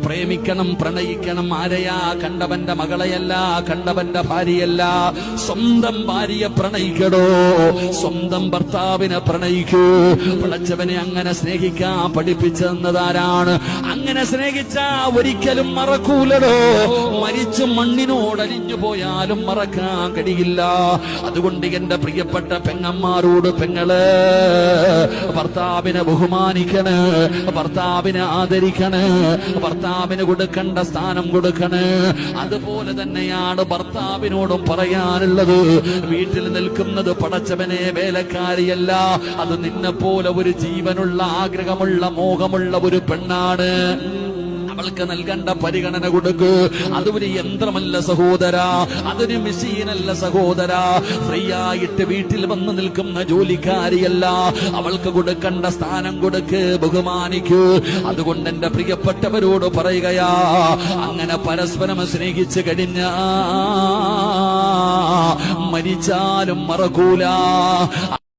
പ്രേമിക്കണം, പ്രണയിക്കണം. ആരെയാ? കണ്ടവന്റെ മകളെയല്ല, കണ്ടവന്റെ ഭാര്യയല്ല, സ്വന്തം ഭാര്യയെ പ്രണയിക്കടോ, സ്വന്തം ഭർത്താവിനെ പ്രണയിക്കൂ. പടച്ചവനെ അങ്ങനെ സ്നേഹിക്കാൻ പഠിപ്പിച്ചെന്നതാരാണ്? അങ്ങനെ സ്നേഹിച്ചാ ഒരിക്കലും മറക്കൂലടോ. മരിച്ചു മണ്ണിനോടലിഞ്ഞു പോയാലും മറക്കാൻ കഴിയില്ല. അതുകൊണ്ട് എന്റെ പ്രിയപ്പെട്ട പെങ്ങന്മാരോട്, പെങ്ങള് ഭർത്താവിനെ ബഹുമാനിക്കണ്, ഭർത്താവിനെ ആദരിക്കണ്, ഭർത്താവിന് കൊടുക്കേണ്ട സ്ഥാനം കൊടുക്കണ്. അതുപോലെ തന്നെയാണ് ഭർത്താവിനോടും പറയാനുള്ളത്. വീട്ടിൽ നിൽക്കുന്നത് പടച്ചവനെ വേലക്കാരിയല്ല, അത് നിന്നെ പോലെ ഒരു ജീവനുള്ള, ആഗ്രഹമുള്ള, മോഹമുള്ള ഒരു പെണ്ണാണ്. അവൾക്ക് നൽകേണ്ട പരിഗണന കൊടുക്ക്. അതൊരു യന്ത്രമല്ല സഹോദര, അതൊരു മെഷീനല്ല സഹോദര. ഫ്രീ ആയിട്ട് വീട്ടിൽ വന്ന് നിൽക്കുന്ന ജോലിക്കാരിയല്ല. അവൾക്ക് കൊടുക്കേണ്ട സ്ഥാനം കൊടുക്ക്, ബഹുമാനിക്കൂ. അതുകൊണ്ട് എന്റെ പ്രിയപ്പെട്ടവരോട് പറയുകയാ, അങ്ങനെ പരസ്പരം സ്നേഹിച്ചു കഴിഞ്ഞ മരിച്ചാലും മറക്കൂല.